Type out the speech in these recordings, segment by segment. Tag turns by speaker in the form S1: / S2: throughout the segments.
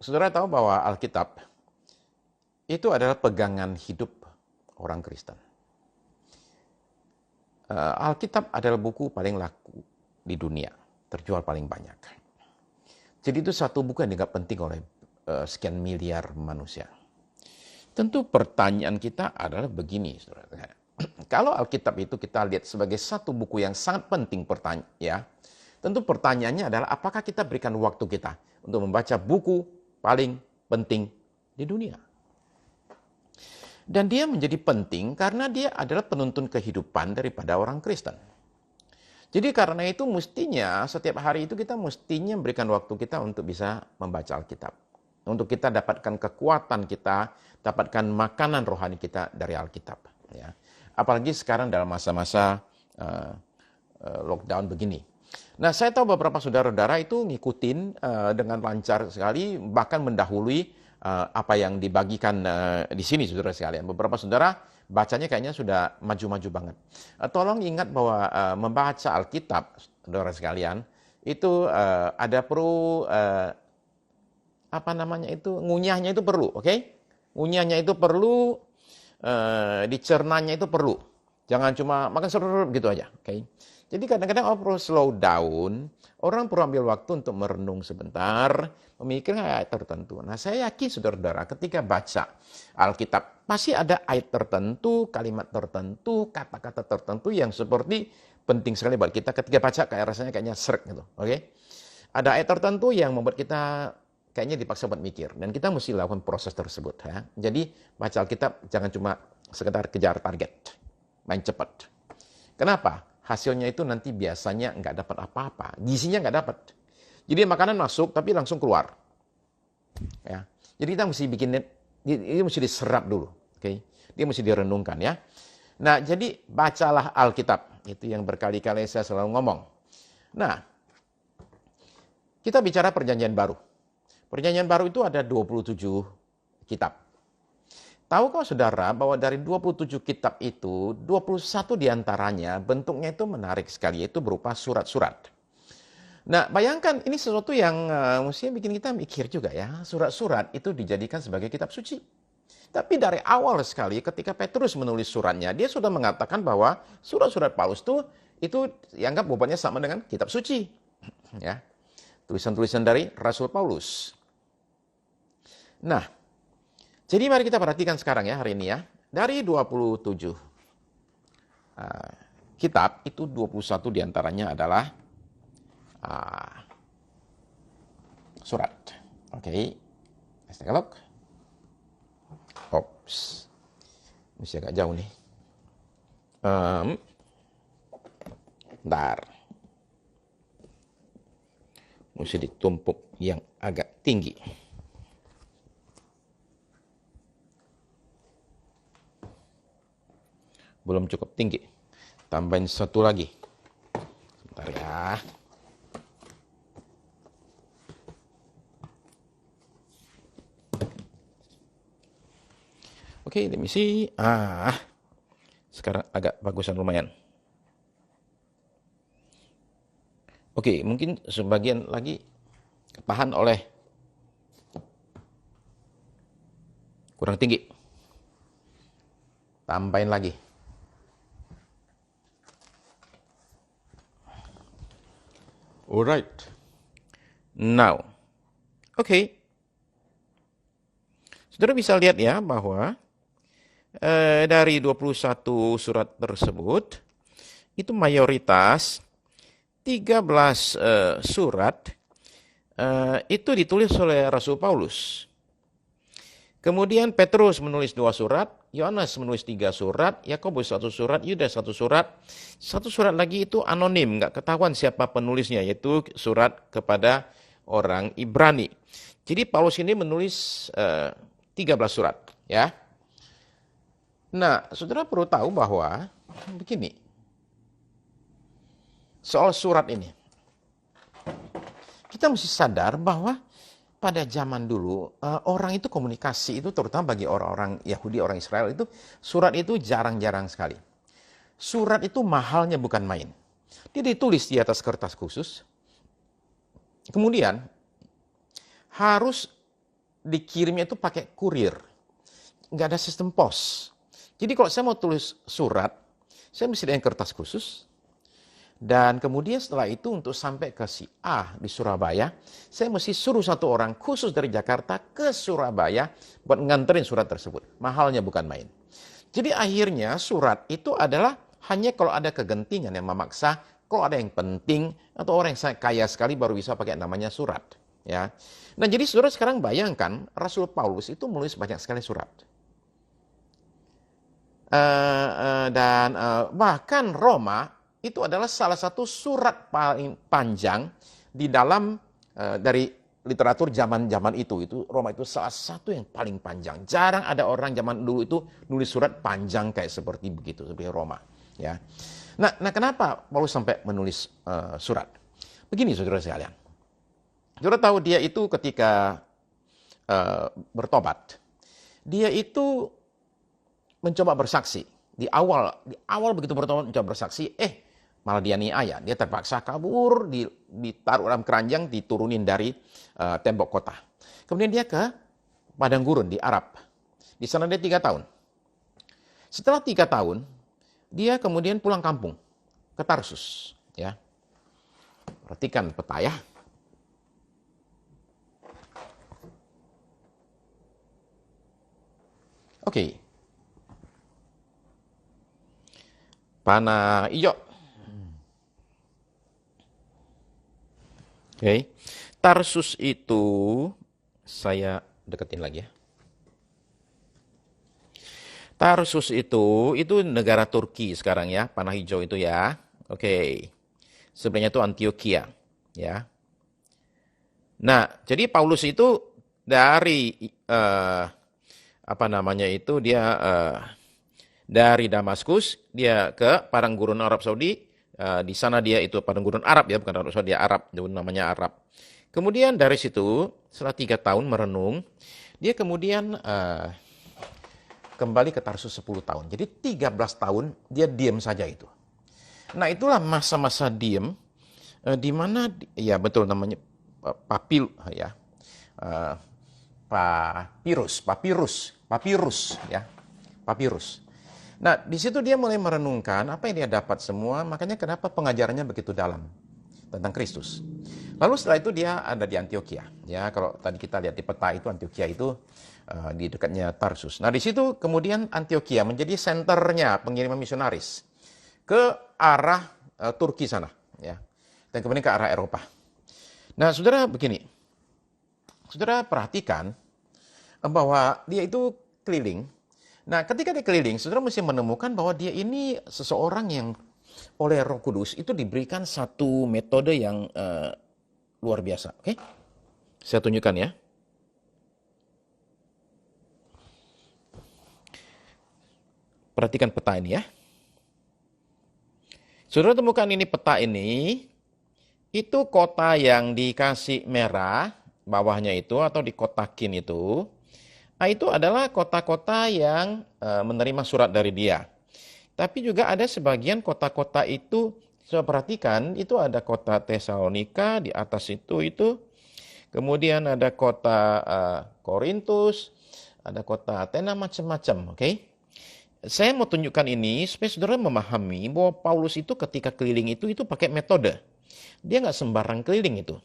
S1: Saudara tahu bahwa Alkitab itu adalah pegangan hidup orang Kristen. Alkitab adalah buku paling laku di dunia, terjual paling banyak. Jadi itu satu buku yang dianggap penting oleh sekian miliar manusia. Tentu pertanyaan kita adalah begini, saudara. Kalau Alkitab itu kita lihat sebagai satu buku yang sangat penting tentu pertanyaannya adalah apakah kita berikan waktu kita untuk membaca buku paling penting di dunia. Dan dia menjadi penting karena dia adalah penuntun kehidupan daripada orang Kristen. Jadi karena itu mestinya setiap hari itu kita mestinya memberikan waktu kita untuk bisa membaca Alkitab. Untuk kita dapatkan kekuatan kita, dapatkan makanan rohani kita dari Alkitab. Ya. Apalagi sekarang dalam masa-masa lockdown begini. Nah, saya tahu beberapa saudara-saudara itu ngikutin dengan lancar sekali, bahkan mendahului apa yang dibagikan di sini, saudara sekalian. Beberapa saudara bacanya kayaknya sudah maju-maju banget. Tolong ingat bahwa membaca Alkitab, saudara sekalian, itu ada perlu ngunyahnya itu perlu, oke? Ngunyahnya itu perlu, dicernanya itu perlu. Jangan cuma makan serut gitu aja, oke? Jadi kadang-kadang orang perlu slow down, orang perlu ambil waktu untuk merenung sebentar, memikirkan ayat tertentu. Nah, saya yakin saudara-saudara ketika baca Alkitab, pasti ada ayat tertentu, kalimat tertentu, kata-kata tertentu yang seperti penting sekali buat kita ketika baca, kayak rasanya kayaknya srek gitu. Oke? Ada ayat tertentu yang membuat kita kayaknya dipaksa buat mikir, dan kita mesti lakukan proses tersebut. Ya. Jadi baca Alkitab jangan cuma sekedar kejar target, main cepat. Kenapa? Hasilnya itu nanti biasanya nggak dapat apa-apa, gizinya nggak dapat. Jadi makanan masuk tapi langsung keluar. Ya. Jadi kita mesti bikin ini mesti diserap dulu, oke? Dia mesti direnungkan ya. Nah, jadi bacalah Alkitab. Itu yang berkali-kali saya selalu ngomong. Nah, kita bicara Perjanjian Baru. Perjanjian Baru itu ada 27 kitab. Tahukah saudara bahwa dari 27 kitab itu, 21 diantaranya bentuknya itu menarik sekali, yaitu berupa surat-surat. Nah, bayangkan ini sesuatu yang mestinya bikin kita mikir juga ya. Surat-surat itu dijadikan sebagai kitab suci. Tapi dari awal sekali ketika Petrus menulis suratnya, dia sudah mengatakan bahwa surat-surat Paulus itu dianggap bobotnya sama dengan kitab suci. Ya. Tulisan-tulisan dari Rasul Paulus. Nah, jadi mari kita perhatikan sekarang ya hari ini ya. Dari 27 kitab, itu 21 diantaranya adalah surat. Oke, let's take a look. Ops, mesti agak jauh nih. Bentar. Mesti ditumpuk yang agak tinggi. Belum cukup tinggi. Tambahin satu lagi. Sebentar ya. Oke, let me see. Sekarang agak bagusan lumayan. Oke, mungkin sebagian lagi ketahan oleh kurang tinggi. Tambahin lagi. Alright. Now. Oke. Saudara bisa lihat ya bahwa dari 21 surat tersebut itu mayoritas 13 surat itu ditulis oleh Rasul Paulus. Kemudian Petrus menulis 2 surat, Yohanes menulis 3 surat, Yakobus 1 surat, Yudas 1 surat. 1 surat lagi itu anonim, nggak ketahuan siapa penulisnya, yaitu surat kepada orang Ibrani. Jadi Paulus ini menulis 13 surat, ya. Nah, saudara perlu tahu bahwa begini, soal surat ini, kita mesti sadar bahwa pada zaman dulu, orang itu komunikasi itu terutama bagi orang-orang Yahudi, orang Israel itu, surat itu jarang-jarang sekali. Surat itu mahalnya bukan main. Dia ditulis di atas kertas khusus. Kemudian, harus dikirimnya itu pakai kurir. Nggak ada sistem pos. Jadi kalau saya mau tulis surat, saya mesti dengan kertas khusus. Dan kemudian setelah itu untuk sampai ke si A di Surabaya, saya mesti suruh satu orang khusus dari Jakarta ke Surabaya buat nganterin surat tersebut. Mahalnya bukan main. Jadi akhirnya surat itu adalah hanya kalau ada kegentingan yang memaksa, kalau ada yang penting, atau orang yang kaya sekali baru bisa pakai namanya surat. Ya. Nah jadi saudara sekarang bayangkan, Rasul Paulus itu menulis banyak sekali surat. Dan bahkan Roma itu adalah salah satu surat paling panjang di dalam dari literatur zaman-zaman itu. Roma itu salah satu yang paling panjang. Jarang ada orang zaman dulu itu nulis surat panjang kayak seperti begitu, seperti Roma. Ya. Nah kenapa Paulus sampai menulis surat? Begini saudara sekalian. Saudara tahu dia itu ketika bertobat, dia itu mencoba bersaksi. Di awal begitu bertobat mencoba bersaksi, malah dia niaya. Dia terpaksa kabur, ditaruh dalam keranjang, diturunin dari tembok kota. Kemudian dia ke padang gurun di Arab. Di sana dia 3 tahun. Setelah 3 tahun, dia kemudian pulang kampung ke Tarsus. Ya, perhatikan peta ya. Oke. Panah hijau. Oke. Tarsus itu saya deketin lagi ya. Tarsus itu negara Turki sekarang ya, panah hijau itu ya. Oke. Sebenarnya itu Antioquia ya. Nah, jadi Paulus itu dari dia dari Damaskus dia ke padang gurun Arab Saudi. Di sana dia itu padang gurun Arab ya, bukan Arab Saudi, Arab, namanya Arab. Kemudian dari situ setelah 3 tahun merenung, dia kemudian kembali ke Tarsus 10 tahun. Jadi 13 tahun dia diam saja itu. Nah itulah masa-masa diam di mana ya betul namanya papirus ya, papirus. Nah, di situ dia mulai merenungkan apa yang dia dapat semua, makanya kenapa pengajarannya begitu dalam tentang Kristus. Lalu setelah itu dia ada di Antioquia. Ya, kalau tadi kita lihat di peta itu Antioquia itu di dekatnya Tarsus. Nah, di situ kemudian Antioquia menjadi senternya pengiriman misionaris ke arah Turki sana, ya. Dan kemudian ke arah Eropa. Nah, saudara begini. Saudara perhatikan bahwa dia itu keliling. Nah, ketika dia keliling, saudara mesti menemukan bahwa dia ini seseorang yang oleh Roh Kudus itu diberikan satu metode yang luar biasa. Oke? Saya tunjukkan ya. Perhatikan peta ini ya. Saudara temukan ini peta ini, itu kota yang dikasih merah, bawahnya itu atau dikotakin itu adalah kota-kota yang menerima surat dari dia. Tapi juga ada sebagian kota-kota itu, saya perhatikan, itu ada kota Tesalonika di atas itu. Kemudian ada kota Korintus, ada kota Athena, macam-macam. Oke? Saya mau tunjukkan ini supaya saudara memahami bahwa Paulus itu ketika keliling itu pakai metode. Dia nggak sembarang keliling itu.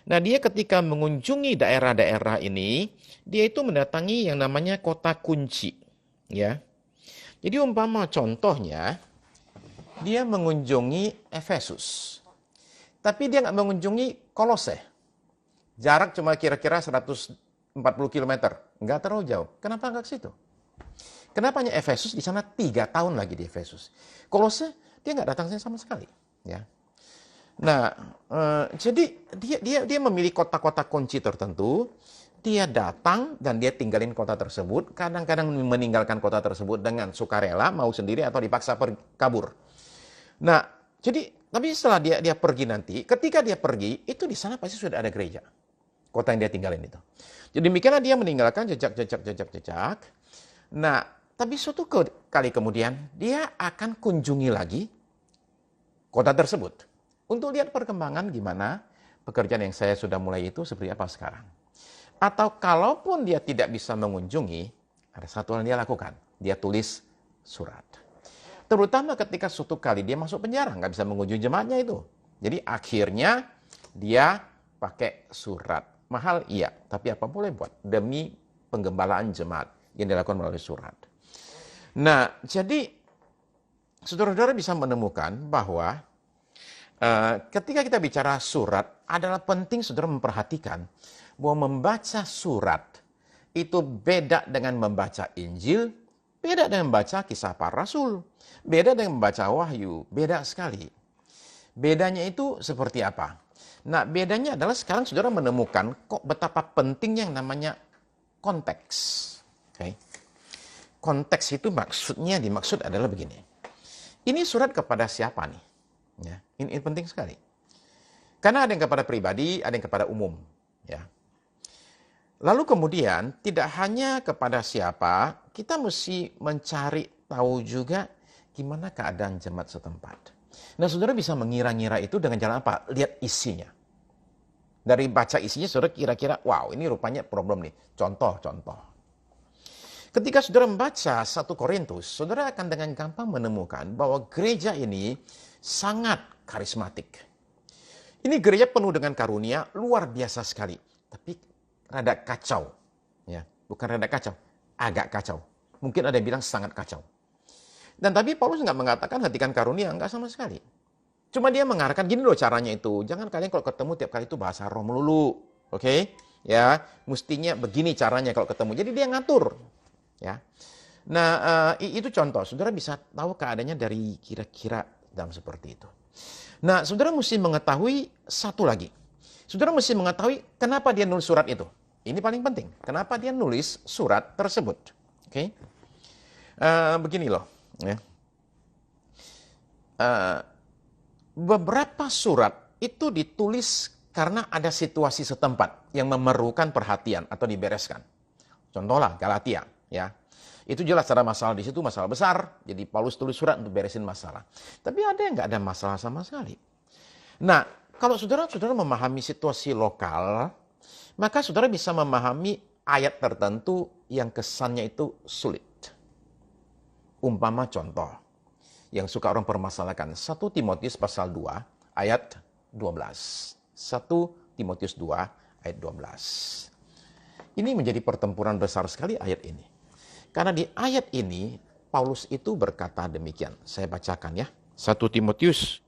S1: Nah, dia ketika mengunjungi daerah-daerah ini, dia itu mendatangi yang namanya kota kunci, ya. Jadi umpama contohnya, dia mengunjungi Efesus, tapi dia nggak mengunjungi Kolose. Jarak cuma kira-kira 140 km, nggak terlalu jauh. Kenapa nggak ke situ? Kenapa hanya Efesus? Di sana 3 tahun lagi di Efesus. Kolose dia nggak datang sama sekali, ya. Nah, jadi dia memilih kota-kota kunci tertentu, dia datang dan dia tinggalin kota tersebut, kadang-kadang meninggalkan kota tersebut dengan sukarela, mau sendiri atau dipaksa kabur. Nah, jadi tapi setelah dia pergi nanti, ketika dia pergi, itu di sana pasti sudah ada gereja. Kota yang dia tinggalin itu. Jadi demikianlah dia meninggalkan jejak. Nah, tapi suatu kali kemudian, dia akan kunjungi lagi kota tersebut. Untuk lihat perkembangan gimana pekerjaan yang saya sudah mulai itu seperti apa sekarang. Atau kalaupun dia tidak bisa mengunjungi, ada satu hal yang dia lakukan. Dia tulis surat. Terutama ketika suatu kali dia masuk penjara, nggak bisa mengunjungi jemaatnya itu. Jadi akhirnya dia pakai surat. Mahal iya, tapi apa boleh buat demi penggembalaan jemaat yang dilakukan melalui surat. Nah, jadi saudara-saudara bisa menemukan bahwa ketika kita bicara surat, adalah penting saudara memperhatikan bahwa membaca surat itu beda dengan membaca Injil, beda dengan membaca kisah para rasul, beda dengan membaca wahyu, beda sekali. Bedanya itu seperti apa? Nah, bedanya adalah sekarang saudara menemukan kok betapa pentingnya yang namanya konteks. Okay? Konteks itu dimaksud adalah begini. Ini surat kepada siapa nih? Ya, ini penting sekali. Karena ada yang kepada pribadi, ada yang kepada umum. Ya. Lalu kemudian tidak hanya kepada siapa, kita mesti mencari tahu juga gimana keadaan jemaat setempat. Nah, saudara bisa mengira-ngira itu dengan jalan apa? Lihat isinya. Dari baca isinya, saudara kira-kira, wow, ini rupanya problem nih. Contoh. Ketika saudara membaca 1 Korintus, saudara akan dengan gampang menemukan bahwa gereja ini sangat karismatik. Ini gereja penuh dengan karunia, luar biasa sekali. Tapi rada kacau. Ya, bukan rada kacau, agak kacau. Mungkin ada yang bilang sangat kacau. Dan tapi Paulus nggak mengatakan hentikan karunia, nggak sama sekali. Cuma dia mengarahkan gini loh caranya itu. Jangan kalian kalau ketemu tiap kali itu bahasa roh melulu. Oke? Ya, mestinya begini caranya kalau ketemu. Jadi dia ngatur. Ya. Nah, itu contoh. Saudara bisa tahu keadaannya dari kira-kira dalam seperti itu. Nah, saudara mesti mengetahui satu lagi. Saudara mesti mengetahui kenapa dia nulis surat itu. Ini paling penting. Kenapa dia nulis surat tersebut. Oke? Begini loh. Ya. Beberapa surat itu ditulis karena ada situasi setempat yang memerlukan perhatian atau dibereskan. Contohlah Galatia. Ya, itu jelas ada masalah di situ, masalah besar. Jadi Paulus tulis surat untuk beresin masalah. Tapi ada yang nggak ada masalah sama sekali. Nah, kalau saudara-saudara memahami situasi lokal, maka saudara bisa memahami ayat tertentu yang kesannya itu sulit. Umpama contoh yang suka orang permasalahkan. 1 Timotius pasal 2 ayat 12. 1 Timotius 2 ayat 12. Ini menjadi pertempuran besar sekali ayat ini. Karena di ayat ini, Paulus itu berkata demikian. Saya bacakan ya. 1 Timotius,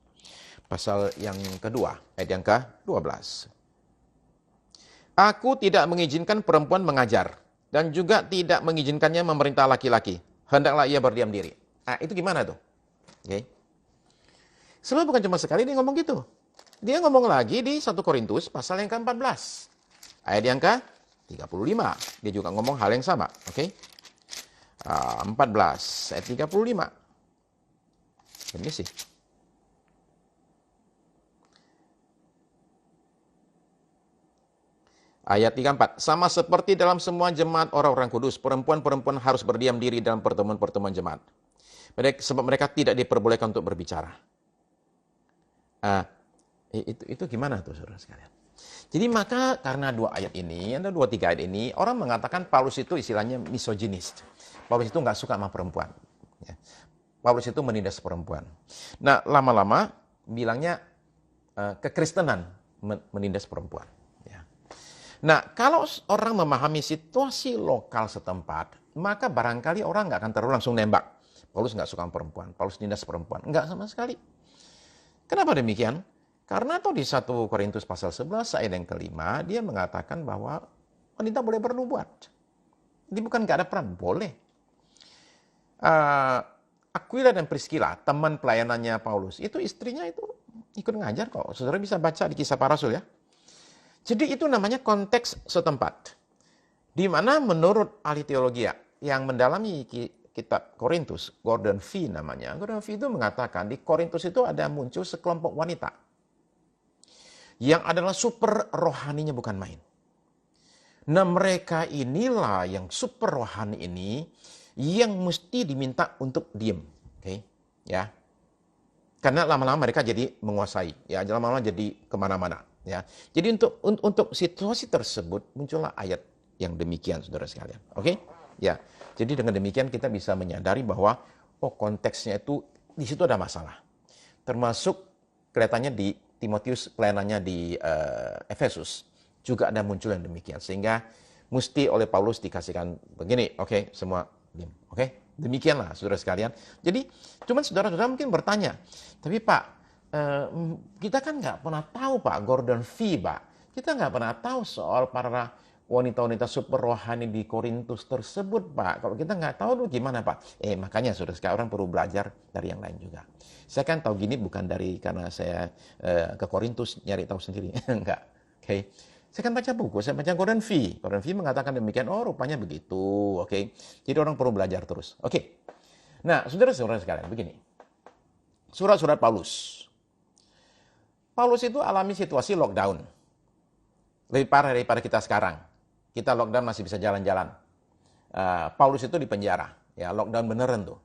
S1: pasal yang kedua, ayat yang ke-12. Aku tidak mengizinkan perempuan mengajar, dan juga tidak mengizinkannya memerintah laki-laki. Hendaklah ia berdiam diri. Nah, itu gimana tuh? Okay. Sebab bukan cuma sekali dia ngomong gitu. Dia ngomong lagi di 1 Korintus, pasal yang ke-14. Ayat yang ke-35. Dia juga ngomong hal yang sama. Oke. 14 ayat 35. Ini sih. Ayat 34. Sama seperti dalam semua jemaat orang-orang kudus, perempuan-perempuan harus berdiam diri dalam pertemuan-pertemuan jemaat. Sebab mereka tidak diperbolehkan untuk berbicara. Itu gimana tuh saudara sekalian? Jadi maka karena ada 2-3 ayat ini, orang mengatakan Paulus itu istilahnya misoginis. Paulus itu nggak suka sama perempuan. Ya. Paulus itu menindas perempuan. Nah, lama-lama bilangnya kekristenan menindas perempuan. Ya. Nah, kalau orang memahami situasi lokal setempat, maka barangkali orang nggak akan terlalu langsung nembak. Paulus nggak suka sama perempuan, Paulus menindas perempuan. Nggak sama sekali. Kenapa demikian? Karena di 1 Korintus pasal 11 ayat yang ke-5, dia mengatakan bahwa wanita boleh bernubuat. Jadi bukan nggak ada peran, boleh. Aquila dan Priscilla, teman pelayanannya Paulus, itu istrinya itu ikut ngajar kok. Saudara bisa baca di Kisah Para Rasul ya. Jadi itu namanya konteks setempat. Di mana menurut ahli teologi yang mendalami kitab Korintus, Gordon Fee namanya. Gordon Fee itu mengatakan di Korintus itu ada muncul sekelompok wanita yang adalah super rohaninya bukan main. Nah, mereka inilah yang super rohani ini yang mesti diminta untuk diem. Oke, ya. Karena lama-lama mereka jadi menguasai, ya, lama-lama jadi kemana-mana. Ya, jadi untuk situasi tersebut muncullah ayat yang demikian, saudara sekalian. Oke, ya. Jadi dengan demikian kita bisa menyadari bahwa konteksnya itu di situ ada masalah. Termasuk kelihatannya di Timotius, pelayanannya di Efesus juga ada muncul yang demikian, sehingga mesti oleh Paulus dikasihkan begini, oke, semua diam, oke. Demikianlah saudara sekalian. Jadi cuman saudara-saudara mungkin bertanya, tapi Pak, kita kan nggak pernah tahu Pak Gordon V, Pak. Kita nggak pernah tahu soal para wanita-wanita super rohani di Korintus tersebut, Pak. Kalau kita nggak tahu tuh gimana, Pak? Makanya saudara sekalian, orang perlu belajar dari yang lain juga. Saya kan tahu gini bukan karena saya ke Korintus nyari tahu sendiri. Enggak. Oke. Saya kan baca buku, saya baca Gordon V. Gordon V mengatakan demikian, rupanya begitu. Oke. Jadi orang perlu belajar terus. Oke. Nah, saudara-saudara sekalian, begini. Surat-surat Paulus. Paulus itu alami situasi lockdown. Lebih parah daripada kita sekarang. Kita lockdown masih bisa jalan-jalan. Paulus itu di penjara. Ya, lockdown beneran tuh.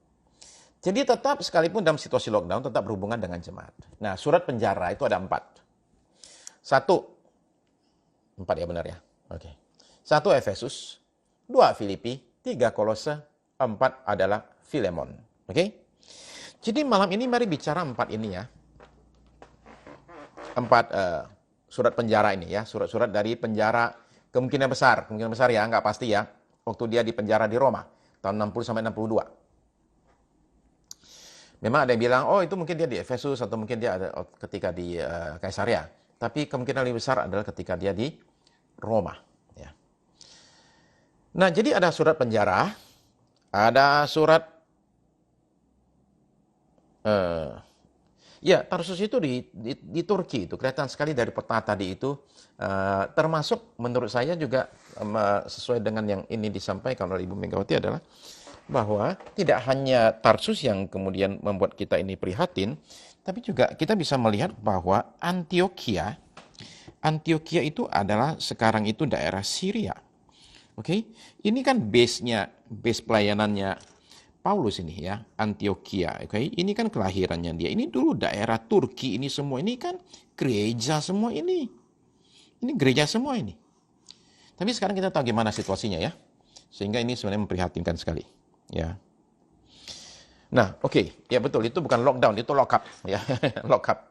S1: Jadi tetap sekalipun dalam situasi lockdown tetap berhubungan dengan jemaat. Nah, surat penjara itu ada 4. 1, 4 ya benar ya. Oke. 1 Efesus, 2 Filipi, 3 Kolose, 4 adalah Filemon. Oke. Jadi malam ini mari bicara 4 ini ya. 4 surat penjara ini ya, surat-surat dari penjara kemungkinan besar ya, nggak pasti ya, waktu dia di penjara di Roma, tahun 60 sampai 62. Memang ada yang bilang, itu mungkin dia di Efesus, atau mungkin dia ada ketika di Kaisarea. Tapi kemungkinan lebih besar adalah ketika dia di Roma. Ya. Nah, jadi ada surat penjara, ada surat ya, Tarsus itu di Turki itu kelihatan sekali dari peta tadi itu, termasuk menurut saya juga sesuai dengan yang ini disampaikan oleh Ibu Megawati adalah bahwa tidak hanya Tarsus yang kemudian membuat kita ini prihatin, tapi juga kita bisa melihat bahwa Antioquia itu adalah sekarang itu daerah Syria. Oke, ini kan base pelayanannya Paulus ini ya, Antioquia. Oke, ini kan kelahirannya dia. Ini dulu daerah Turki, ini semua ini kan gereja semua ini. Ini gereja semua ini. Tapi sekarang kita tahu gimana situasinya ya. Sehingga ini sebenarnya memprihatinkan sekali. Ya. Nah, oke. Ya betul, itu bukan lockdown, itu lockup ya. Lockup.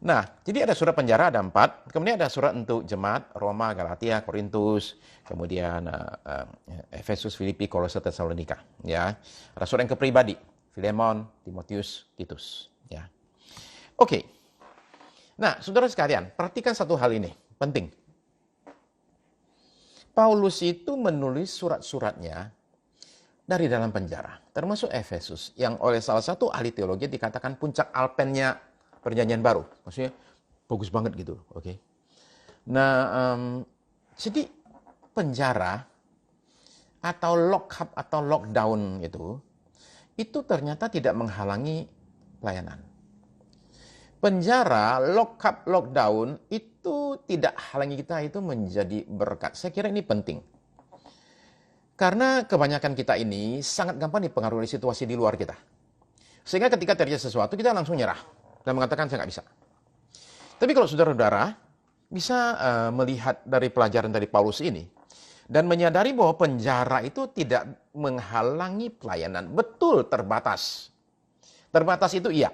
S1: Nah, jadi ada surat penjara ada 4, kemudian ada surat untuk jemaat Roma, Galatia, Korintus, kemudian Efesus, Filipi, Kolose, Tesalonika, ya. Ada surat yang ke pribadi, Filemon, Timotius, Titus, ya. Oke. Nah, saudara sekalian, perhatikan satu hal ini, penting. Paulus itu menulis surat-suratnya dari dalam penjara, termasuk Efesus, yang oleh salah satu ahli teologi dikatakan puncak Alpennya Perjanjian Baru. Maksudnya bagus banget gitu, oke. Nah, jadi penjara atau lockup atau lockdown itu ternyata tidak menghalangi pelayanan. Penjara, lockup, lockdown itu tidak halangi kita itu menjadi berkat. Saya kira ini penting. Karena kebanyakan kita ini sangat gampang dipengaruhi situasi di luar kita. Sehingga ketika terjadi sesuatu kita langsung nyerah dan mengatakan saya nggak bisa. Tapi kalau saudara-saudara bisa melihat dari pelajaran dari Paulus ini dan menyadari bahwa penjara itu tidak menghalangi pelayanan. Betul terbatas. Terbatas itu iya.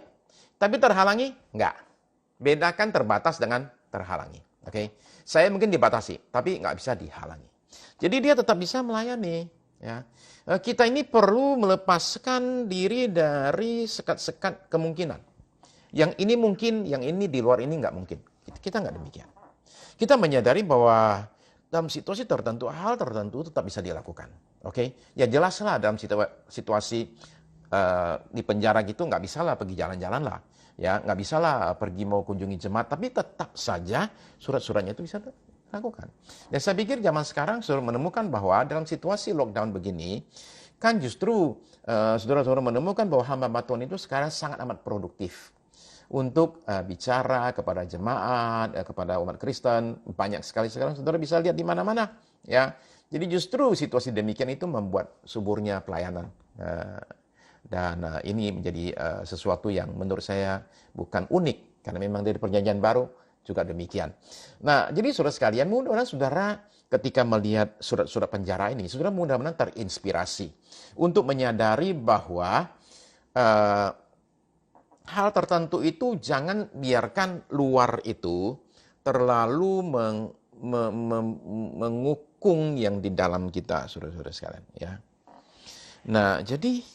S1: Tapi terhalangi? Enggak. Bedakan terbatas dengan terhalangi. Oke, saya mungkin dibatasi, tapi nggak bisa dihalangi. Jadi dia tetap bisa melayani. Ya. Kita ini perlu melepaskan diri dari sekat-sekat kemungkinan. Yang ini mungkin, yang ini di luar ini nggak mungkin. Kita nggak demikian. Kita menyadari bahwa dalam situasi tertentu, hal tertentu tetap bisa dilakukan. Oke, ya jelaslah dalam situasi di penjara gitu nggak bisa lah pergi jalan-jalan lah. Ya, nggak bisa lah pergi mau kunjungi jemaat, tapi tetap saja surat-suratnya itu bisa dilakukan. Dan saya pikir zaman sekarang sudah menemukan bahwa dalam situasi lockdown begini, kan justru saudara-saudara menemukan bahwa hamba Tuhan itu sekarang sangat amat produktif untuk bicara kepada jemaat, kepada umat Kristen. Banyak sekali sekarang saudara bisa lihat di mana-mana. Ya, jadi justru situasi demikian itu membuat suburnya pelayanan. Dan ini menjadi sesuatu yang menurut saya bukan unik. Karena memang dari perjanjian baru juga demikian. Nah, jadi saudara sekalian, mudah-mudahan saudara ketika melihat surat-surat penjara ini, saudara mudah-mudahan terinspirasi untuk menyadari bahwa hal tertentu itu jangan biarkan luar itu terlalu mengukung yang di dalam kita, saudara-saudara sekalian. Ya. Nah, jadi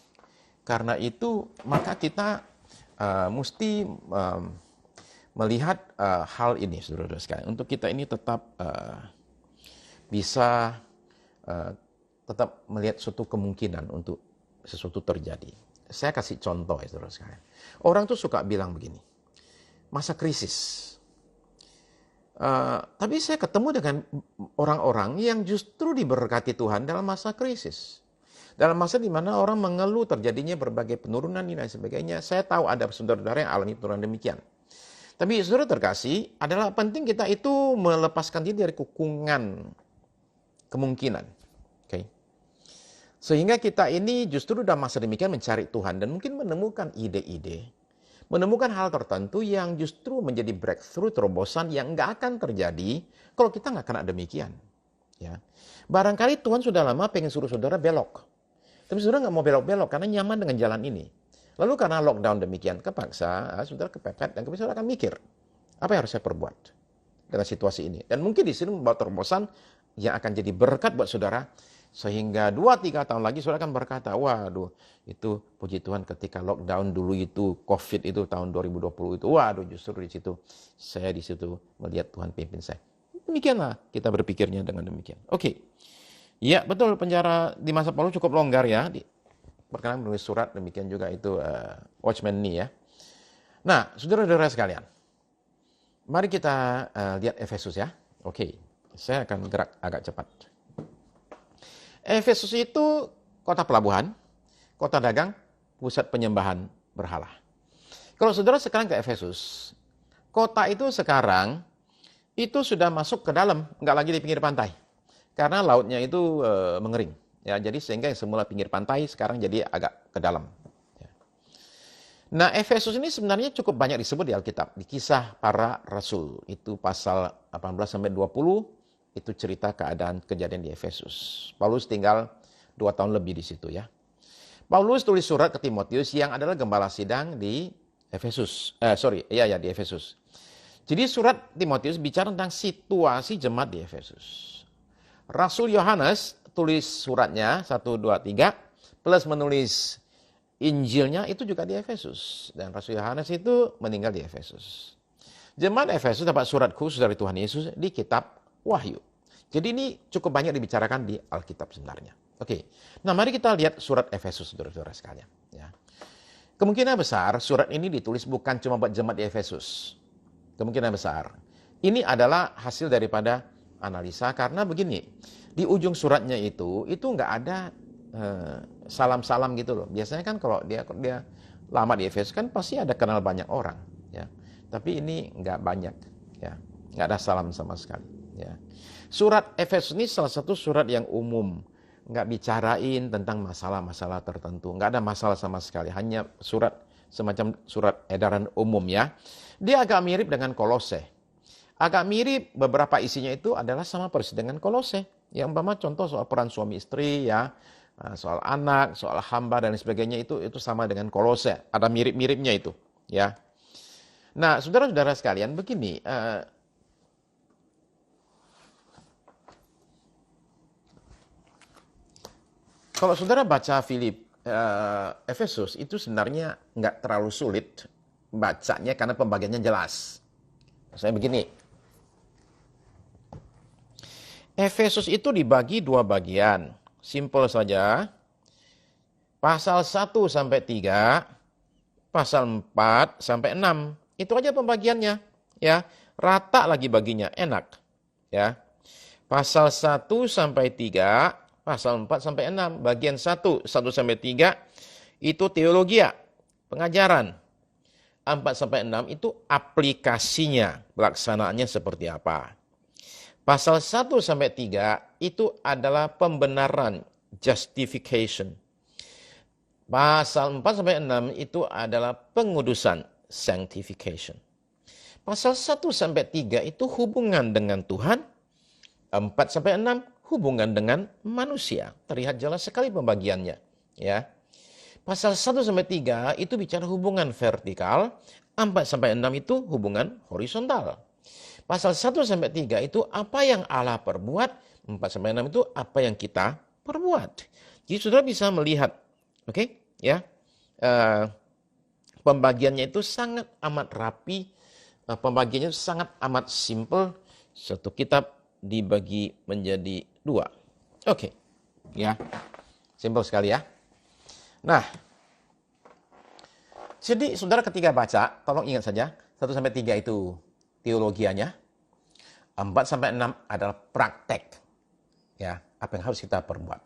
S1: karena itu maka kita mesti melihat hal ini, saudara-saudara sekalian. Untuk kita ini tetap bisa tetap melihat suatu kemungkinan untuk sesuatu terjadi. Saya kasih contoh ya, saudara sekalian. Orang tuh suka bilang begini, masa krisis. Tapi saya ketemu dengan orang-orang yang justru diberkati Tuhan dalam masa krisis. Dalam masa di mana orang mengeluh terjadinya berbagai penurunan dan sebagainya. Saya tahu ada saudara-saudara yang alami penurunan demikian. Tapi saudara terkasih, adalah penting kita itu melepaskan diri dari kukungan kemungkinan. Okay. Sehingga kita ini justru dalam masa demikian mencari Tuhan dan mungkin menemukan ide-ide, menemukan hal tertentu yang justru menjadi breakthrough, terobosan yang nggak akan terjadi kalau kita nggak kena demikian. Ya. Barangkali Tuhan sudah lama pengen suruh saudara belok. Tapi saudara nggak mau belok-belok karena nyaman dengan jalan ini. Lalu karena lockdown demikian, kepaksa, saudara kepepet, dan kemudian saudara akan mikir, apa yang harus saya perbuat dengan situasi ini? Dan mungkin di sini membawa terobosan yang akan jadi berkat buat saudara, sehingga 2-3 tahun lagi saudara akan berkata, waduh, itu puji Tuhan ketika lockdown dulu itu, COVID itu tahun 2020 itu, waduh justru di situ, saya di situ melihat Tuhan pimpin saya. Demikianlah kita berpikirnya dengan demikian. Oke. Ya, betul, penjara di masa Paulus cukup longgar ya. Berkenan menulis surat, demikian juga itu Watchman Nee ya. Nah, saudara-saudara sekalian, mari kita lihat Efesus ya. Oke, saya akan gerak agak cepat. Efesus itu kota pelabuhan, kota dagang, pusat penyembahan berhala. Kalau saudara sekarang ke Efesus, kota itu sekarang itu sudah masuk ke dalam, nggak lagi di pinggir pantai. Karena lautnya itu mengering. Ya, jadi sehingga yang semula pinggir pantai sekarang jadi agak ke dalam. Ya. Nah, Efesus ini sebenarnya cukup banyak disebut di Alkitab. Di Kisah Para Rasul, itu pasal 18-20, itu cerita keadaan kejadian di Efesus. Paulus tinggal 2 tahun lebih di situ ya. Paulus tulis surat ke Timotius yang adalah gembala sidang di Efesus. Di Efesus. Jadi surat Timotius bicara tentang situasi jemaat di Efesus. Rasul Yohanes tulis suratnya 1, 2, 3 plus menulis Injilnya itu juga di Efesus. Dan Rasul Yohanes itu meninggal di Efesus. Jemaat Efesus dapat surat khusus dari Tuhan Yesus di kitab Wahyu. Jadi ini cukup banyak dibicarakan di Alkitab sebenarnya. Oke, nah mari kita lihat surat Efesus, saudara-saudara sekalian. Ya. Kemungkinan besar surat ini ditulis bukan cuma buat jemaat di Efesus. Kemungkinan besar. Ini adalah hasil daripada analisa karena begini. Di ujung suratnya itu nggak ada salam-salam gitu loh. Biasanya kan kalau dia lama di Efesus kan pasti ada kenal banyak orang, ya. Tapi ini nggak banyak, ya. Nggak ada salam sama sekali, ya. Surat Efesus ini salah satu surat yang umum, nggak bicarain tentang masalah-masalah tertentu, nggak ada masalah sama sekali. Hanya surat semacam surat edaran umum ya. Dia agak mirip dengan Kolose. Agak mirip, beberapa isinya itu adalah sama persis dengan Kolose. Yang umpama contoh soal peran suami istri ya, soal anak, soal hamba dan sebagainya itu sama dengan Kolose. Ada mirip-miripnya itu, ya. Nah, saudara-saudara sekalian, begini, kalau saudara baca Efesus itu sebenarnya nggak terlalu sulit bacanya karena pembagiannya jelas. Saya begini. Efesus itu dibagi 2 bagian. Simpel saja. Pasal 1 sampai 3, pasal 4 sampai 6. Itu aja pembagiannya, ya. Rata lagi baginya, enak, ya. Pasal 1 sampai 3, pasal 4 sampai 6, bagian 1 sampai 3 itu teologia, pengajaran. 4 sampai 6 itu aplikasinya, pelaksanaannya seperti apa. Pasal 1 sampai 3 itu adalah pembenaran, justification. Pasal 4 sampai 6 itu adalah pengudusan, sanctification. Pasal 1-3 itu hubungan dengan Tuhan, 4-6 hubungan dengan manusia. Terlihat jelas sekali pembagiannya, ya. Pasal 1-3 itu bicara hubungan vertikal, 4-6 itu hubungan horizontal. Pasal 1-3 itu apa yang Allah perbuat, 4-6 itu apa yang kita perbuat. Jadi saudara bisa melihat, oke, ya, pembagiannya itu sangat amat rapi, pembagiannya sangat amat simple. Satu kitab dibagi menjadi 2. Oke, ya, simple sekali ya. Nah, jadi saudara ketika baca, tolong ingat saja, 1-3 itu teologianya, 4-6 adalah praktek. Ya, apa yang harus kita perbuat.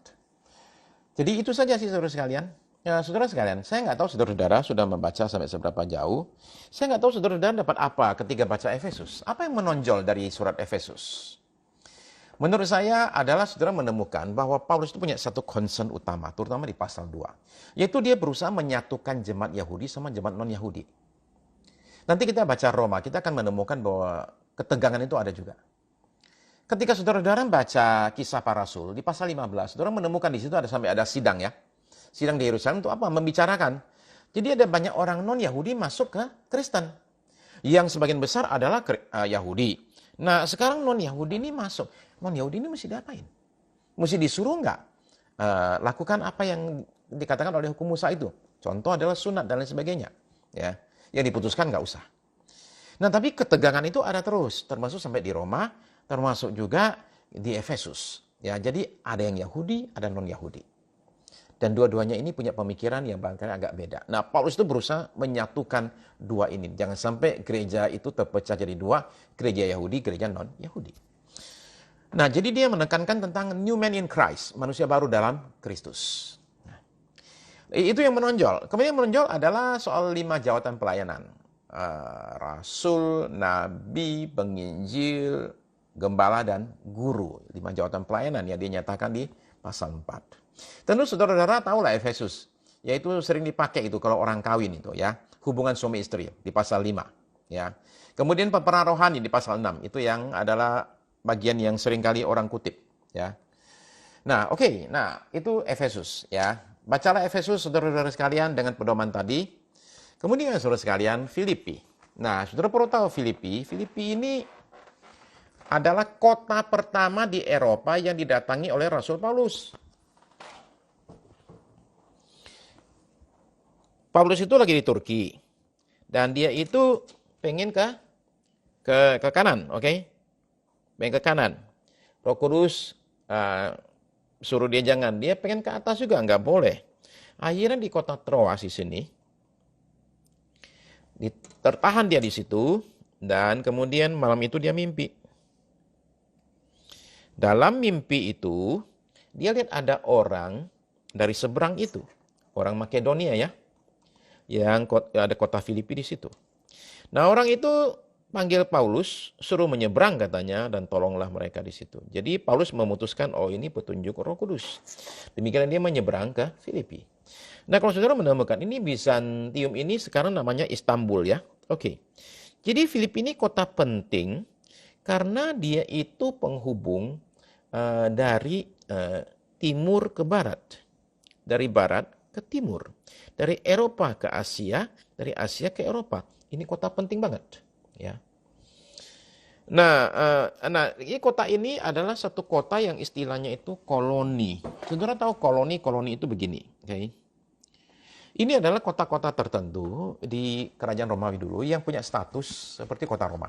S1: Jadi itu saja sih saudara sekalian. Ya, saudara sekalian, saya nggak tahu saudara-saudara sudah membaca sampai seberapa jauh. Saya nggak tahu saudara-saudara dapat apa ketika baca Efesus. Apa yang menonjol dari surat Efesus? Menurut saya adalah saudara menemukan bahwa Paulus itu punya satu concern utama, terutama di pasal 2. Yaitu dia berusaha menyatukan jemaat Yahudi sama jemaat non-Yahudi. Nanti kita baca Roma, kita akan menemukan bahwa ketegangan itu ada juga. Ketika saudara-saudara baca kisah para rasul, di pasal 15, saudara menemukan di situ sampai ada sidang ya. Sidang di Yerusalem itu apa? Membicarakan. Jadi ada banyak orang non-Yahudi masuk ke Kristen. Yang sebagian besar adalah Yahudi. Nah sekarang non-Yahudi ini masuk. Non-Yahudi ini mesti diapain? Mesti disuruh nggak lakukan apa yang dikatakan oleh hukum Musa itu? Contoh adalah sunat dan lain sebagainya. Ya, yang diputuskan nggak usah. Nah tapi ketegangan itu ada terus, termasuk sampai di Roma, termasuk juga di Efesus. Ya, jadi ada yang Yahudi, ada non-Yahudi. Dan dua-duanya ini punya pemikiran yang barangkali agak beda. Nah, Paulus itu berusaha menyatukan dua ini. Jangan sampai gereja itu terpecah jadi dua, gereja Yahudi, gereja non-Yahudi. Nah, jadi dia menekankan tentang new man in Christ, manusia baru dalam Kristus. Nah, itu yang menonjol. Kemudian yang menonjol adalah soal 5 jawatan pelayanan. Rasul, nabi, penginjil, gembala, dan guru. 5 jawatan pelayanan yang dia nyatakan di pasal 4. Tentu saudara-saudara tahu lah Efesus, yaitu sering dipakai itu kalau orang kawin itu ya, hubungan suami istri di pasal 5 ya. Kemudian peperangan rohani di pasal 6, itu yang adalah bagian yang sering kali orang kutip ya. Nah, oke. Nah, itu Efesus ya. Bacalah Efesus saudara-saudara sekalian dengan pedoman tadi. Kemudian saudara sekalian Filipi. Nah, saudara perlu tahu Filipi ini adalah kota pertama di Eropa yang didatangi oleh Rasul Paulus. Paulus itu lagi di Turki dan dia itu pengen ke kanan, oke? Pengen ke kanan. Roh Kudus suruh dia jangan, dia pengen ke atas juga nggak boleh. Akhirnya di kota Troas di sini tertahan dia di situ dan kemudian malam itu dia mimpi. Dalam mimpi itu dia lihat ada orang dari seberang itu, orang Makedonia ya. Yang ada kota Filipi di situ. Nah, orang itu panggil Paulus, suruh menyeberang katanya, dan tolonglah mereka di situ. Jadi Paulus memutuskan, oh ini petunjuk Roh Kudus. Demikian dia menyeberang ke Filipi. Nah, kalau saudara menemukan ini Bizantium ini sekarang namanya Istanbul ya. Oke. Jadi Filipi ini kota penting karena dia itu penghubung dari timur ke barat. Dari barat ke timur. Dari Eropa ke Asia, dari Asia ke Eropa. Ini kota penting banget, ya. Nah, ini kota ini adalah satu kota yang istilahnya itu koloni. Saudara tahu koloni itu begini, okay? Ini adalah kota-kota tertentu di kerajaan Romawi dulu yang punya status seperti kota Roma.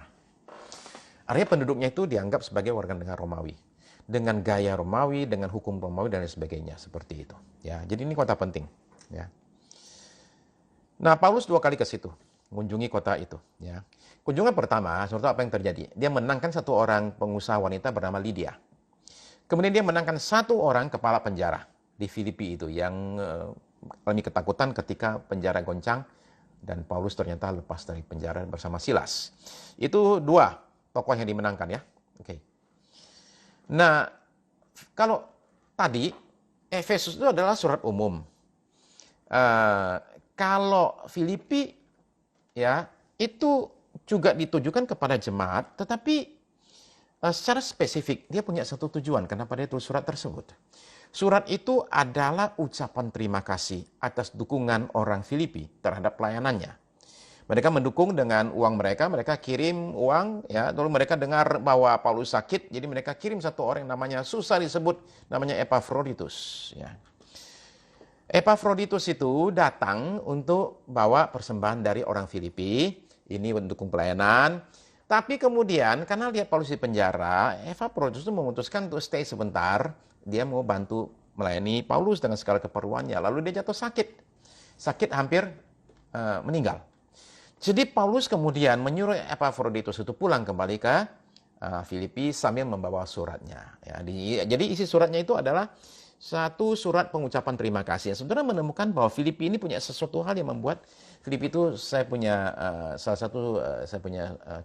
S1: Artinya penduduknya itu dianggap sebagai warga negara Romawi. Dengan gaya Romawi, dengan hukum Romawi dan lain sebagainya, seperti itu. Ya, jadi ini kota penting, ya. Nah, Paulus 2 kali ke situ, mengunjungi kota itu. Ya. Kunjungan pertama, saudara apa yang terjadi? Dia menangkan satu orang pengusaha wanita bernama Lydia. Kemudian dia menangkan satu orang kepala penjara di Filipi itu yang mengalami ketakutan ketika penjara goncang dan Paulus ternyata lepas dari penjara bersama Silas. Itu 2 tokoh yang dimenangkan ya. Oke. Nah, kalau tadi Efesus itu adalah surat umum. Kalau Filipi ya itu juga ditujukan kepada jemaat, tetapi secara spesifik dia punya satu tujuan kenapa dia tulis surat tersebut. Surat itu adalah ucapan terima kasih atas dukungan orang Filipi terhadap pelayanannya. Mereka mendukung dengan uang mereka kirim uang, ya. Lalu mereka dengar bahwa Paulus sakit, jadi mereka kirim satu orang yang namanya susah disebut, namanya Epaphroditus. Ya. Epaphroditus itu datang untuk bawa persembahan dari orang Filipi, ini mendukung pelayanan. Tapi kemudian karena lihat Paulus di penjara, Epaphroditus itu memutuskan untuk stay sebentar. Dia mau bantu melayani Paulus dengan segala keperluannya. Lalu dia jatuh sakit hampir meninggal. Jadi Paulus kemudian menyuruh Epaphroditus itu pulang kembali ke Filipi sambil membawa suratnya. Ya, jadi isi suratnya itu adalah satu surat pengucapan terima kasih. Saudara menemukan bahwa Filipi ini punya sesuatu hal yang membuat Filipi itu saya punya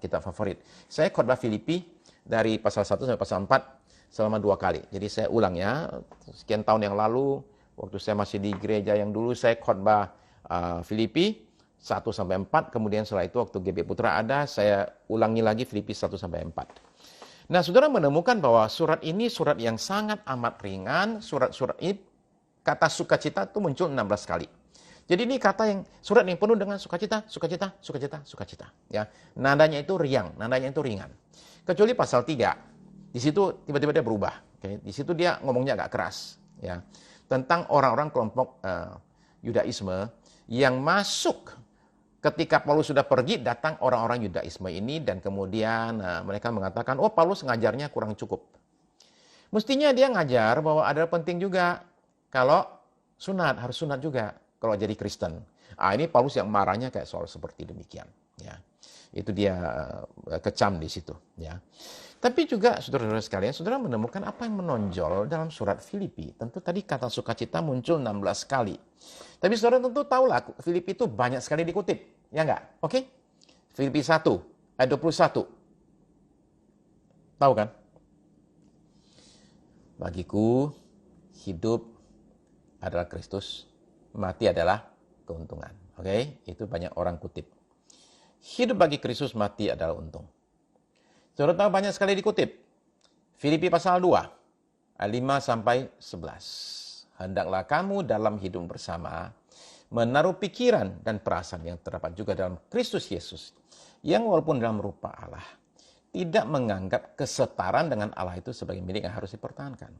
S1: kitab favorit. Saya khotbah Filipi dari pasal 1 sampai pasal 4 selama 2 kali. Jadi saya ulang ya, sekian tahun yang lalu waktu saya masih di gereja yang dulu saya khotbah Filipi 1 sampai 4, kemudian setelah itu waktu GB Putra ada, saya ulangi lagi Filipi 1 sampai 4. Nah, saudara menemukan bahwa surat ini surat yang sangat amat ringan. Surat ini, kata sukacita itu muncul 16 kali. Jadi ini surat yang penuh dengan sukacita. Ya, nadanya itu riang, nadanya itu ringan. Kecuali pasal 3, di situ tiba-tiba dia berubah. Okay? Di situ dia ngomongnya agak keras. Ya, tentang orang-orang kelompok Yudaisme yang masuk. Ketika Paulus sudah pergi, datang orang-orang Yudaisme ini dan kemudian mereka mengatakan, oh Paulus ngajarnya kurang cukup. Mestinya dia ngajar bahwa ada penting juga kalau harus sunat juga kalau jadi Kristen. Ini Paulus yang marahnya kayak soal seperti demikian. Ya, itu dia kecam di situ. Ya. Tapi juga saudara-saudara sekalian, saudara menemukan apa yang menonjol dalam surat Filipi. Tentu tadi kata sukacita muncul 16 kali. Tapi saudara tentu tahulah Filipi itu banyak sekali dikutip. Ya enggak? Oke? Filipi 1 ayat 21. Tahu kan? Bagiku hidup adalah Kristus, mati adalah keuntungan. Oke? Itu banyak orang kutip. Hidup bagi Kristus, mati adalah untung. Saudara tahu banyak sekali dikutip. Filipi pasal 2 ayat 5 sampai 11. Hendaklah kamu dalam hidup bersama menaruh pikiran dan perasaan yang terdapat juga dalam Kristus Yesus, yang walaupun dalam rupa Allah, tidak menganggap kesetaraan dengan Allah itu sebagai milik yang harus dipertahankan,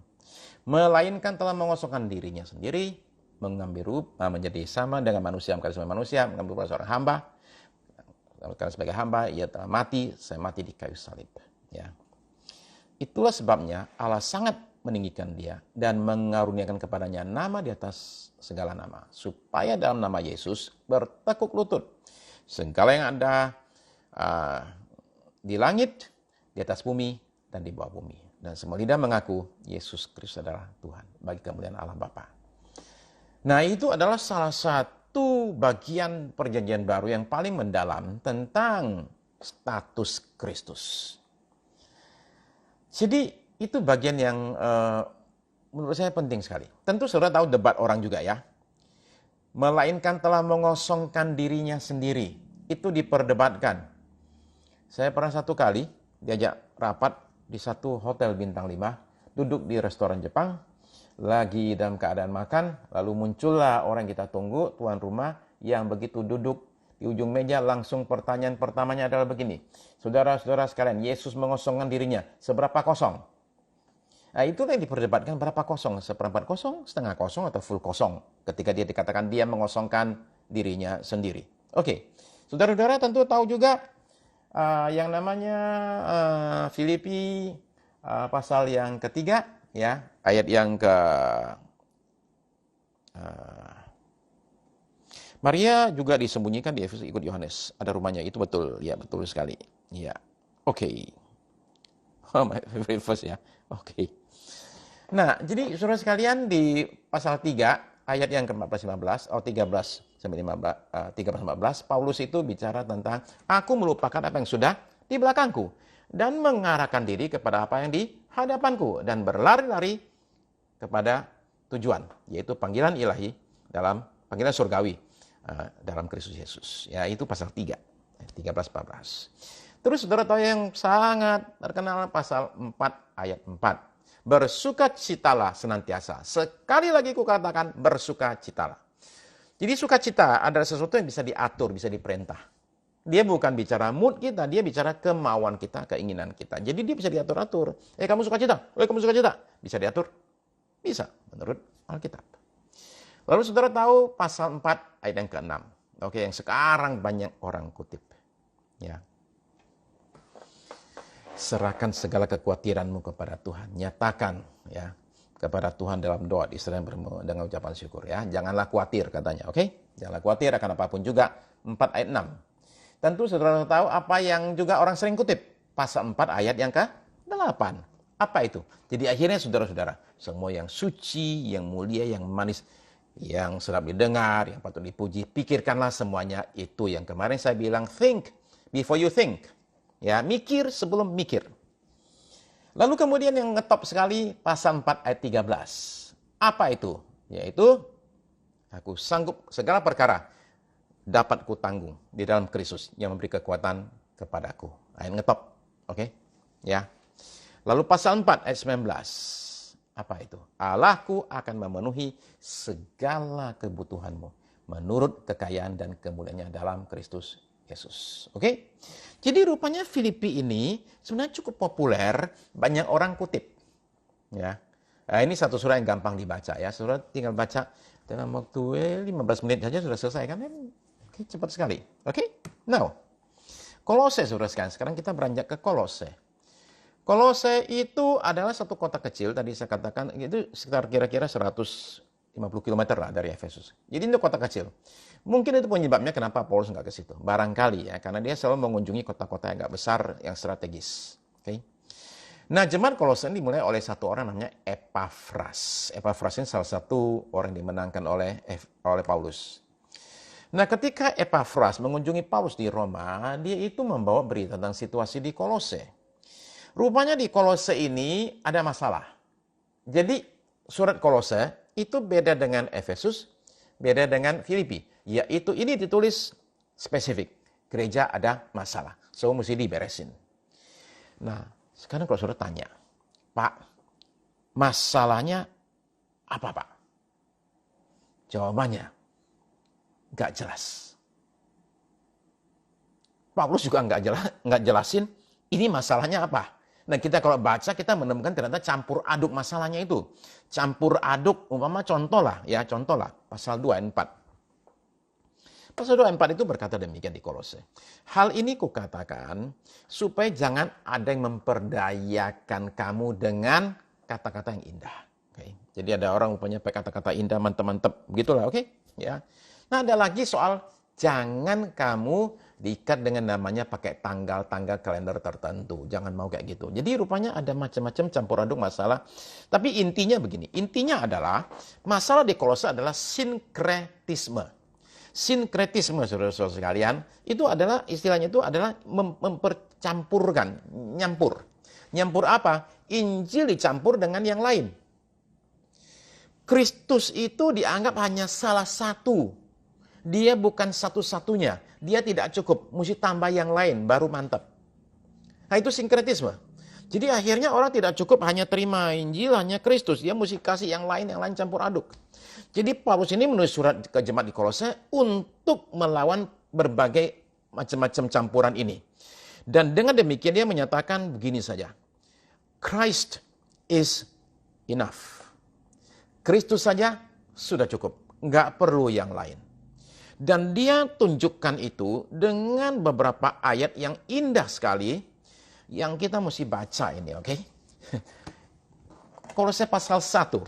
S1: melainkan telah mengosongkan dirinya sendiri, mengambil rupa menjadi sama dengan manusia, sebagai manusia, mengambil rupa seorang hamba, karena sebagai hamba ia telah mati, saya mati di kayu salib. Ya. Itulah sebabnya Allah sangat meninggikan dia dan mengaruniakan kepadanya nama di atas segala nama, supaya dalam nama Yesus bertekuk lutut segala yang ada di langit, di atas bumi, dan di bawah bumi, dan semua lidah mengaku Yesus Kristus adalah Tuhan, bagi kemuliaan Allah Bapa. Nah, itu adalah salah satu bagian perjanjian baru yang paling mendalam tentang status Kristus. Jadi itu bagian yang menurut saya penting sekali. Tentu saudara tahu debat orang juga ya. Melainkan telah mengosongkan dirinya sendiri. Itu diperdebatkan. Saya pernah satu kali diajak rapat di satu hotel bintang 5. Duduk di restoran Jepang. Lagi dalam keadaan makan. Lalu muncullah orang kita tunggu, tuan rumah, yang begitu duduk di ujung meja, langsung pertanyaan pertamanya adalah begini. Saudara-saudara sekalian, Yesus mengosongkan dirinya. Seberapa kosong? Nah, itu yang diperdebatkan, berapa kosong, seperempat kosong, setengah kosong, atau full kosong. Ketika dia dikatakan dia mengosongkan dirinya sendiri. Oke, saudara-saudara tentu tahu juga yang namanya Filipi pasal yang ketiga, ya, ayat yang ke Maria juga disembunyikan di Efesus ikut Yohanes. Ada rumahnya, itu betul, ya betul sekali. Ya, oke. Oh, my favorite verse ya, oke. Nah, jadi saudara sekalian di pasal 3 ayat yang ke-14-15 atau 13 sampai 13-14, Paulus itu bicara tentang aku melupakan apa yang sudah di belakangku dan mengarahkan diri kepada apa yang di hadapanku dan berlari-lari kepada tujuan, yaitu panggilan ilahi dalam panggilan surgawi dalam Kristus Yesus. Ya, itu pasal 3. 13-14. Terus saudara tahu yang sangat terkenal pasal 4 ayat 4. Bersukacitalah senantiasa. Sekali lagi kukatakan bersukacitalah. Jadi sukacita adalah sesuatu yang bisa diatur, bisa diperintah. Dia bukan bicara mood kita, dia bicara kemauan kita, keinginan kita. Jadi dia bisa diatur-atur. Kamu sukacita? Kamu sukacita? Bisa diatur? Bisa, menurut Alkitab. Lalu saudara tahu pasal 4 ayat yang ke-6. Oke, yang sekarang banyak orang kutip. Ya. Serahkan segala kekhawatiranmu kepada Tuhan. Nyatakan ya kepada Tuhan dalam doa disertai dengan ucapan syukur ya. Janganlah khawatir katanya, oke? Janganlah khawatir akan apapun juga. 4 ayat 6. Tentu saudara tahu apa yang juga orang sering kutip. Pasal 4 ayat yang ke-8. Apa itu? Jadi akhirnya saudara-saudara, semua yang suci, yang mulia, yang manis, yang sedap didengar, yang patut dipuji, pikirkanlah semuanya itu yang kemarin saya bilang, think before you think. Ya, mikir sebelum mikir. Lalu kemudian yang ngetop sekali pasal 4 ayat 13. Apa itu? Yaitu aku sanggup segala perkara dapat kutanggung di dalam Kristus yang memberi kekuatan kepadaku. Ayat ngetop. Oke? Ya. Lalu pasal 4 ayat 19. Apa itu? Allahku akan memenuhi segala kebutuhanmu menurut kekayaan dan kemuliaannya dalam Kristus Yesus. Oke? Jadi rupanya Filipi ini sebenarnya cukup populer, banyak orang kutip. Ya. Nah, ini satu surah yang gampang dibaca ya. Saudara tinggal baca dalam waktu 15 menit saja sudah selesai kan? Oke, cepat sekali. Oke? Now, Kolose saudara sekalian. Sekarang kita beranjak ke Kolose. Kolose itu adalah satu kota kecil, tadi saya katakan itu sekitar kira-kira 150 km lah dari Efesus. Jadi itu kota kecil. Mungkin itu penyebabnya kenapa Paulus nggak ke situ. Barangkali ya, karena dia selalu mengunjungi kota-kota yang nggak besar, yang strategis. Oke. Nah, jemaat Kolose ini dimulai oleh satu orang namanya Epafras. Epafras ini salah satu orang yang dimenangkan oleh Paulus. Nah, ketika Epafras mengunjungi Paulus di Roma, dia itu membawa berita tentang situasi di Kolose. Rupanya di Kolose ini ada masalah. Jadi surat Kolose itu beda dengan Efesus, beda dengan Filipi. Yaitu ini ditulis spesifik. Gereja ada masalah. So mesti diberesin. Nah, sekarang kalau saudara tanya, Pak, masalahnya apa Pak? Jawabannya, nggak jelas. Paulus juga nggak jelasin ini masalahnya apa. Nah, kita kalau baca, kita menemukan ternyata campur aduk masalahnya itu. Campur aduk, umpama contoh lah, pasal 2 ayat 4. Pasal 2 ayat 4 itu berkata demikian di Kolose. Hal ini kukatakan, supaya jangan ada yang memperdayakan kamu dengan kata-kata yang indah. Okay. Jadi ada orang rupanya pakai kata-kata indah, mantep-mantep, begitulah, oke? Ya. Nah, ada lagi soal jangan kamu diikat dengan namanya pakai tanggal-tanggal kalender tertentu. Jangan mau kayak gitu. Jadi rupanya ada macam-macam campur aduk masalah. Tapi intinya begini. Intinya adalah masalah di Kolose adalah sinkretisme. Sinkretisme saudara-saudara sekalian. Itu adalah istilahnya itu adalah mempercampurkan. Nyampur. Nyampur apa? Injil dicampur dengan yang lain. Kristus itu dianggap hanya salah satu. Dia bukan satu-satunya. Dia tidak cukup. Mesti tambah yang lain, baru mantap. Nah, itu sinkretisme. Jadi akhirnya orang tidak cukup hanya terima Injil, hanya Kristus. Dia mesti kasih yang lain campur aduk. Jadi Paulus ini menulis surat ke jemaat di Kolose untuk melawan berbagai macam-macam campuran ini. Dan dengan demikian dia menyatakan begini saja. Christ is enough. Kristus saja sudah cukup. Nggak perlu yang lain. Dan dia tunjukkan itu dengan beberapa ayat yang indah sekali yang kita mesti baca ini, oke? Kolose pasal 1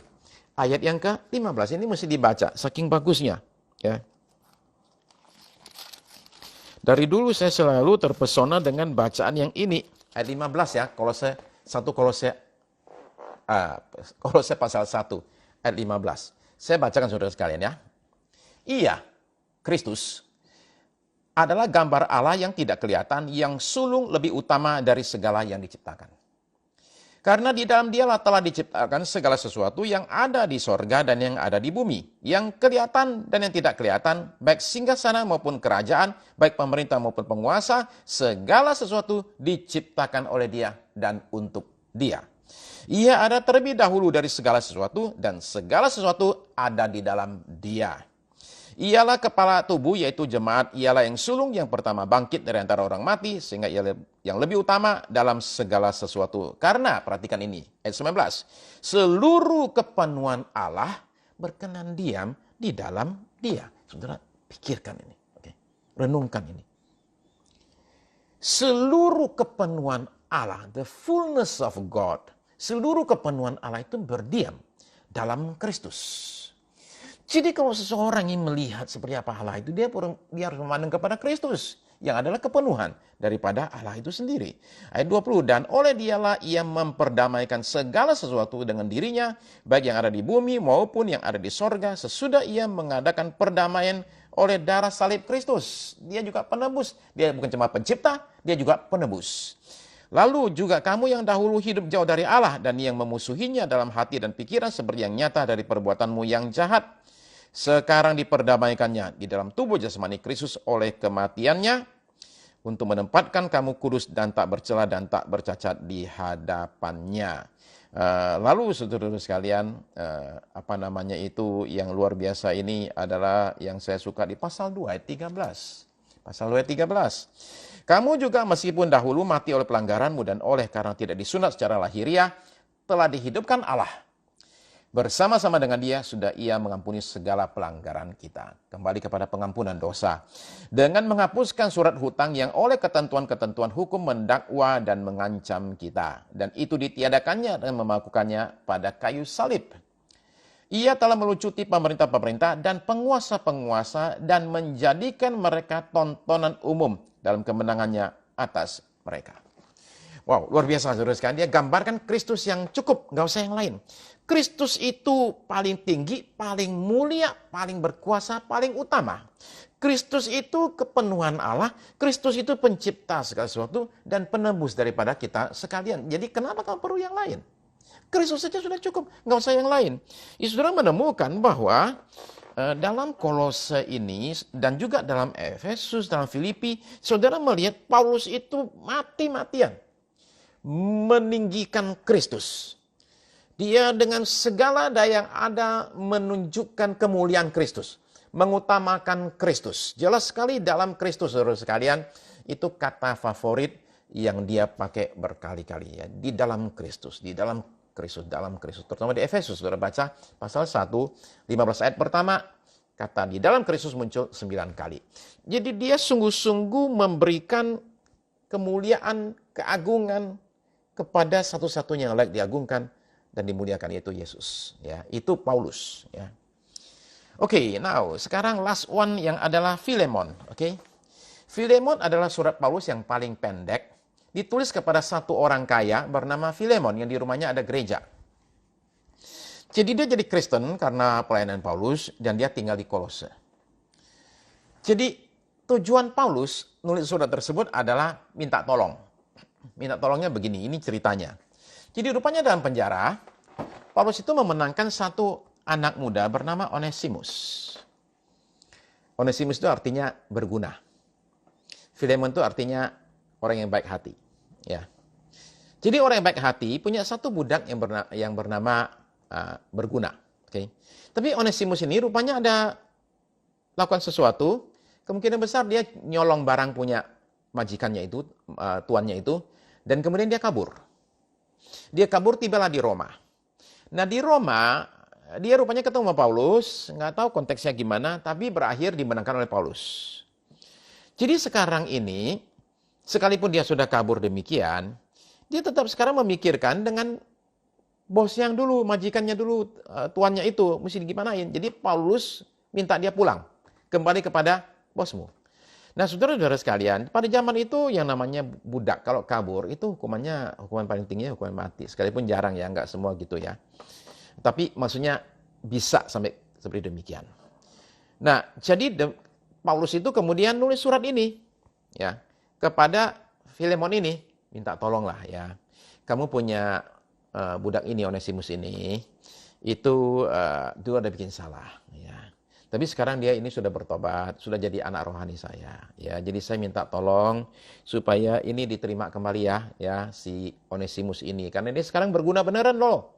S1: ayat yang ke-15 ini mesti dibaca saking bagusnya, ya. Dari dulu saya selalu terpesona dengan bacaan yang ini, ayat 15 ya, Kolose pasal 1 ayat 15. Saya bacakan saudara sekalian ya. Iya, Kristus adalah gambar Allah yang tidak kelihatan, yang sulung lebih utama dari segala yang diciptakan. Karena di dalam dialah telah diciptakan segala sesuatu yang ada di sorga dan yang ada di bumi, yang kelihatan dan yang tidak kelihatan, baik singgasana maupun kerajaan, baik pemerintah maupun penguasa, segala sesuatu diciptakan oleh Dia dan untuk Dia. Ia ada terlebih dahulu dari segala sesuatu, dan segala sesuatu ada di dalam Dia. Ialah kepala tubuh, yaitu jemaat. Ialah yang sulung yang pertama bangkit dari antara orang mati, sehingga ia yang lebih utama dalam segala sesuatu. Karena, perhatikan ini, ayat 19. Seluruh kepenuhan Allah berkenan diam di dalam Dia. Saudara, pikirkan ini. Oke. Renungkan ini. Seluruh kepenuhan Allah, the fullness of God, seluruh kepenuhan Allah itu berdiam dalam Kristus. Jadi kalau seseorang ingin melihat seperti apa Allah itu, dia harus memandang kepada Kristus, yang adalah kepenuhan daripada Allah itu sendiri. Ayat 20, dan oleh Dialah ia memperdamaikan segala sesuatu dengan dirinya, baik yang ada di bumi maupun yang ada di sorga, sesudah ia mengadakan perdamaian oleh darah salib Kristus. Dia juga penebus, dia bukan cuma pencipta, dia juga penebus. Lalu juga kamu yang dahulu hidup jauh dari Allah dan yang memusuhinya dalam hati dan pikiran seperti yang nyata dari perbuatanmu yang jahat, sekarang diperdamaikannya di dalam tubuh jasmani Kristus oleh kematiannya untuk menempatkan kamu kudus dan tak bercela dan tak bercacat di hadapannya. Lalu saudara-saudara sekalian, yang luar biasa ini adalah yang saya suka di pasal 2 ayat 13. Pasal 2 ayat 13. Kamu juga meskipun dahulu mati oleh pelanggaranmu dan oleh karena tidak disunat secara lahiriah, telah dihidupkan Allah. Bersama-sama dengan Dia sudah Ia mengampuni segala pelanggaran kita. Kembali kepada pengampunan dosa. Dengan menghapuskan surat hutang yang oleh ketentuan-ketentuan hukum mendakwa dan mengancam kita. Dan itu ditiadakannya dan memakukannya pada kayu salib. Ia telah melucuti pemerintah-pemerintah dan penguasa-penguasa dan menjadikan mereka tontonan umum dalam kemenangannya atas mereka. Wow, luar biasa saudara sekalian. Dia gambarkan Kristus yang cukup, nggak usah yang lain. Kristus itu paling tinggi, paling mulia, paling berkuasa, paling utama. Kristus itu kepenuhan Allah, Kristus itu pencipta segala sesuatu dan penebus daripada kita sekalian. Jadi kenapa kamu perlu yang lain? Kristus saja sudah cukup, nggak usah yang lain. Saudara menemukan bahwa dalam Kolose ini dan juga dalam Efesus, dalam Filipi, saudara melihat Paulus itu mati-matian meninggikan Kristus. Dia dengan segala daya yang ada menunjukkan kemuliaan Kristus. Mengutamakan Kristus. Jelas sekali dalam Kristus, saudara sekalian, itu kata favorit yang dia pakai berkali-kali. Ya. Di dalam Kristus, di dalam Kristus, dalam Kristus. Terutama di Efesus, saudara baca pasal 1, 15 ayat pertama. Kata di dalam Kristus muncul 9 kali. Jadi dia sungguh-sungguh memberikan kemuliaan, keagungan kepada satu-satunya yang layak diagungkan dan dimuliakan, yaitu Yesus. Ya, itu Paulus. Ya. Oke, now sekarang last one yang adalah Filemon. Oke, Filemon adalah surat Paulus yang paling pendek, ditulis kepada satu orang kaya bernama Filemon yang di rumahnya ada gereja. Jadi dia jadi Kristen karena pelayanan Paulus dan dia tinggal di Kolose. Jadi tujuan Paulus nulis surat tersebut adalah minta tolong. Minta tolongnya begini, ini ceritanya. Jadi rupanya dalam penjara, Paulus itu memenangkan satu anak muda bernama Onesimus. Onesimus itu artinya berguna. Filemon itu artinya orang yang baik hati. Ya. Jadi orang yang baik hati punya satu budak yang bernama berguna. Okay. Tapi Onesimus ini rupanya ada lakukan sesuatu, kemungkinan besar dia nyolong barang punya majikannya itu, tuannya itu, dan kemudian dia kabur. Dia kabur, tibalah di Roma. Nah di Roma, dia rupanya ketemu sama Paulus, nggak tahu konteksnya gimana, tapi berakhir dimenangkan oleh Paulus. Jadi sekarang ini, sekalipun dia sudah kabur demikian, dia tetap sekarang memikirkan dengan bos yang dulu, majikannya dulu, tuannya itu, mesti gimanain. Jadi Paulus minta dia pulang, kembali kepada bosmu. Nah, saudara-saudara sekalian, pada zaman itu yang namanya budak kalau kabur itu hukuman paling tinggi hukuman mati. Sekalipun jarang ya, nggak semua gitu ya. Tapi maksudnya bisa sampai seperti demikian. Nah, jadi Paulus itu kemudian nulis surat ini ya kepada Filemon ini, minta tolonglah ya. Kamu punya budak ini, Onesimus ini, itu dulu ada bikin salah. Ya. Tapi sekarang dia ini sudah bertobat, sudah jadi anak rohani saya. Ya, jadi saya minta tolong supaya ini diterima kembali ya si Onesimus ini. Karena dia sekarang berguna beneran loh.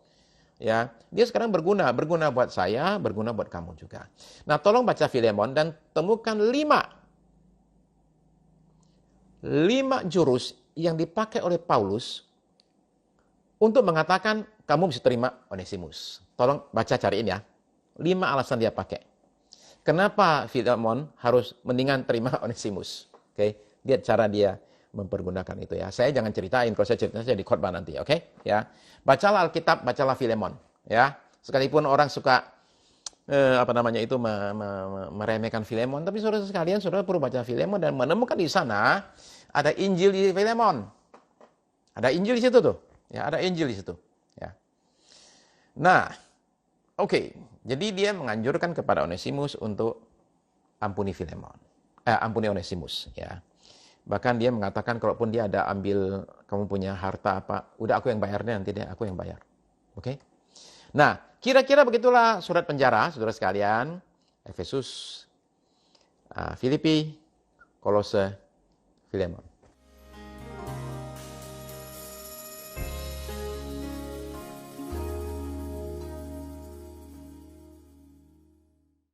S1: Ya, dia sekarang berguna buat saya, berguna buat kamu juga. Nah, tolong baca Filemon dan temukan 5 jurus yang dipakai oleh Paulus untuk mengatakan kamu bisa terima Onesimus. Tolong baca cariin ya. 5 alasan dia pakai. Kenapa Filemon harus mendingan terima Onesimus? Oke, lihat cara dia mempergunakan itu ya. Saya jangan ceritain, kalau saya ceritain saya di khotbah nanti, oke? Ya. Bacalah Alkitab, bacalah Filemon, ya. Sekalipun orang suka meremehkan Filemon, tapi saudara sekalian, saudara perlu baca Filemon dan menemukan di sana ada Injil di Filemon. Ada Injil di situ tuh. Ya, ada Injil di situ, ya. Nah, oke, jadi dia menganjurkan kepada Onesimus untuk ampuni ampuni Onesimus, ya. Bahkan dia mengatakan kalaupun dia ada ambil kamu punya harta apa, udah aku yang bayarnya nanti deh, aku yang bayar. Oke? Nah, kira-kira begitulah surat penjara, saudara sekalian. Efesus, Filipi, Kolose, Filemon.